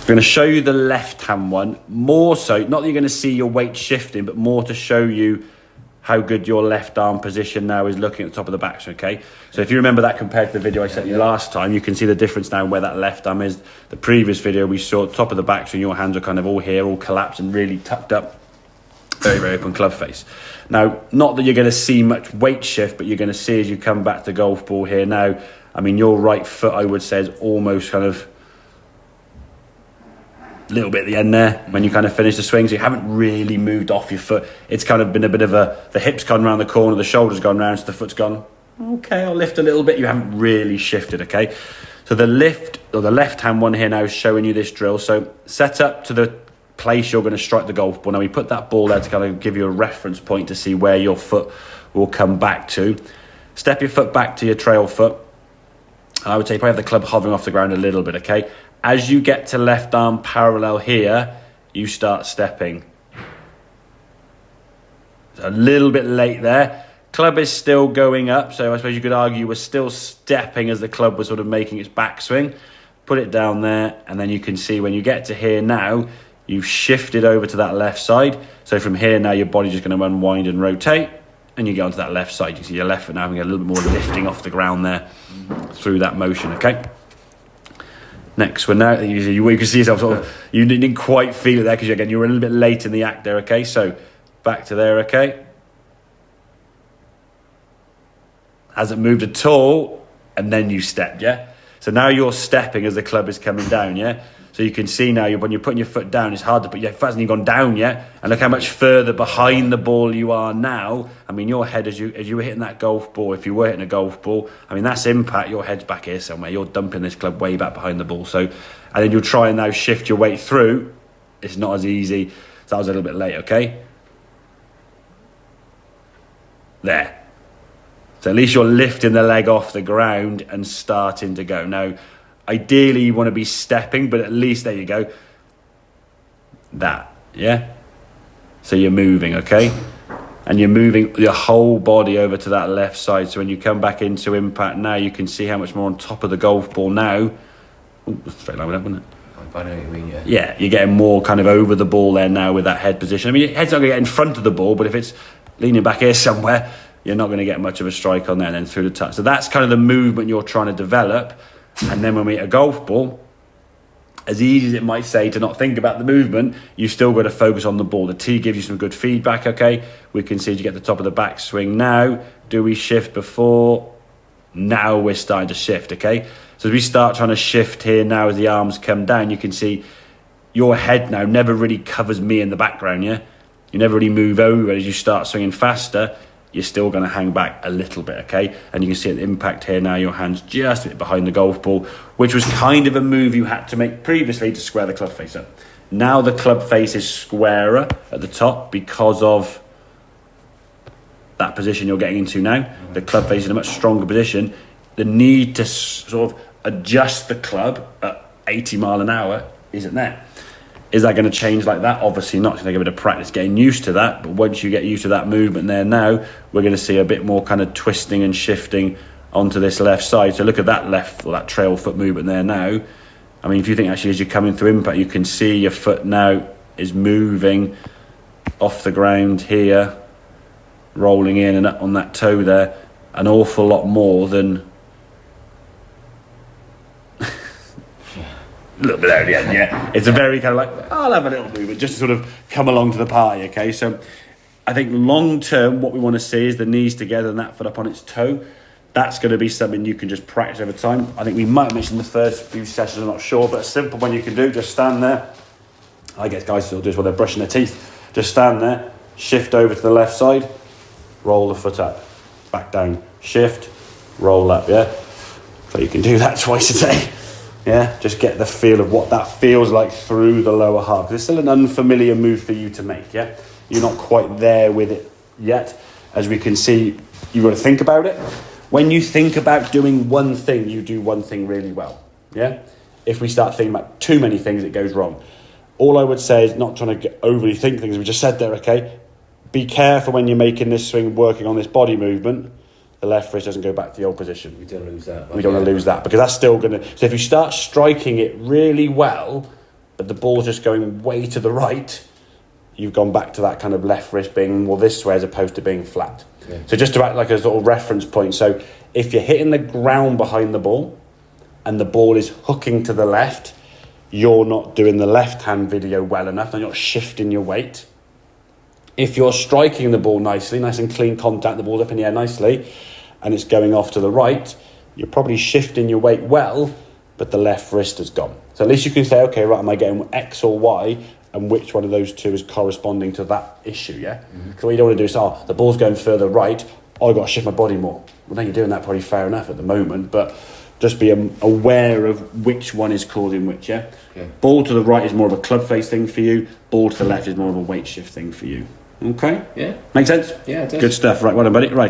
I'm going to show you the left-hand one, more so, not that you're going to see your weight shifting, but more to show you how good your left arm position now is looking at the top of the backswing, okay? So if you remember that compared to the video I sent you last time, you can see the difference now where that left arm is. The previous video we saw at the top of the backswing, your hands are kind of all here, all collapsed and really tucked up. Very, very open club face. Now, not that you're going to see much weight shift, but you're going to see as you come back to golf ball here now, I mean, your right foot, I would say, is almost kind of a little bit at the end there when you kind of finish the swing, so you haven't really moved off your foot. It's kind of been a bit of the hip's gone around the corner, the shoulder's gone round, so the foot's gone, okay, I'll lift a little bit. You haven't really shifted, okay? So the lift, or the left-hand one here now is showing you this drill. So set up to the place you're going to strike the golf ball. Now we put that ball there to kind of give you a reference point to see where your foot will come back to. Step your foot back to your trail foot. I would say probably have the club hovering off the ground a little bit, okay? As you get to left arm parallel here, you start stepping. It's a little bit late there. Club is still going up, so I suppose you could argue we're still stepping as the club was sort of making its backswing. Put it down there, and then you can see when you get to here now, you've shifted over to that left side. So from here now, your body's just going to unwind and rotate, and you get onto that left side. You can see your left foot now having a little bit more lifting off the ground there through that motion, okay? Next one now, you can see yourself sort of, you didn't quite feel it there because again, you were a little bit late in the act there, okay? So back to there, okay? Hasn't moved at all, and then you stepped, yeah? So now you're stepping as the club is coming down, yeah? So you can see now when you're putting your foot down, it's hard to put your foot hasn't even gone down yet. And look how much further behind the ball you are now. I mean, your head, as you were hitting that golf ball, if you were hitting a golf ball, I mean, that's impact. Your head's back here somewhere. You're dumping this club way back behind the ball. So, and then you'll try and now shift your weight through. It's not as easy. So that was a little bit late, okay? There. So at least you're lifting the leg off the ground and starting to go. Now, ideally, you want to be stepping, but at least, there you go. That, yeah? So you're moving, okay? And you're moving your whole body over to that left side. So when you come back into impact now, you can see how much more on top of the golf ball now. Ooh, straight line with that, wasn't it? I know what you mean, yeah. Yeah, you're getting more kind of over the ball there now with that head position. I mean, your head's not going to get in front of the ball, but if it's leaning back here somewhere, you're not going to get much of a strike on there and then through the touch. So that's kind of the movement you're trying to develop. And then when we hit a golf ball, as easy as it might say to not think about the movement, you've still got to focus on the ball. The tee gives you some good feedback, okay? We can see as you get the top of the backswing now. Do we shift before? Now we're starting to shift, okay? So as we start trying to shift here now as the arms come down, you can see your head now never really covers me in the background, yeah? You never really move over as you start swinging faster. You're still going to hang back a little bit, okay? And you can see the impact here now, your hand's just a bit behind the golf ball, which was kind of a move you had to make previously to square the club face up. Now the club face is squarer at the top because of that position you're getting into now. The club face is in a much stronger position. The need to sort of adjust the club at 80 mile an hour isn't there. Is that going to change like that? Obviously not. It's going to give it a practice getting used to that. But once you get used to that movement there now, we're going to see a bit more kind of twisting and shifting onto this left side. So look at that left or that trail foot movement there now. I mean, if you think actually as you're coming through impact, you can see your foot now is moving off the ground here, rolling in and up on that toe there, an awful lot more than a little bit out the end, yeah. It's a very kind of like, I'll have a little movement just to sort of come along to the party, okay? So I think long term, what we want to see is the knees together and that foot up on its toe. That's going to be something you can just practice over time. I think we might mention the first few sessions, I'm not sure, but a simple one you can do, just stand there. I guess guys still do this while they're brushing their teeth. Just stand there, shift over to the left side, roll the foot up, back down, shift, roll up, yeah? So you can do that twice a day. Yeah, just get the feel of what that feels like through the lower half. 'Cause it's still an unfamiliar move for you to make, yeah? You're not quite there with it yet. As we can see, you've got to think about it. When you think about doing one thing, you do one thing really well, yeah? If we start thinking about too many things, it goes wrong. All I would say is not trying to overly think things. We just said there, okay? Be careful when you're making this swing, working on this body movement. The left wrist doesn't go back to the old position. We don't lose that. We don't want to lose that because that's still going to... So if you start striking it really well, but the ball's just going way to the right, you've gone back to that kind of left wrist being more this way as opposed to being flat. Yeah. So just to act like a sort of reference point. So if you're hitting the ground behind the ball and the ball is hooking to the left, you're not doing the left hand video well enough and you're not shifting your weight. If you're striking the ball nicely, nice and clean contact, the ball's up in the air nicely, and it's going off to the right, you're probably shifting your weight well, but the left wrist has gone. So at least you can say, okay, right, am I getting X or Y, and which one of those two is corresponding to that issue, yeah? Because what you don't want to do is, the ball's going further right, I've got to shift my body more. Well, then you're doing that probably fair enough at the moment, but just be aware of which one is causing which, yeah? Ball to the right is more of a club face thing for you, ball to the left is more of a weight shift thing for you. Okay? Yeah. Make sense? Yeah, it does. Good stuff. Right, well done, buddy. Right.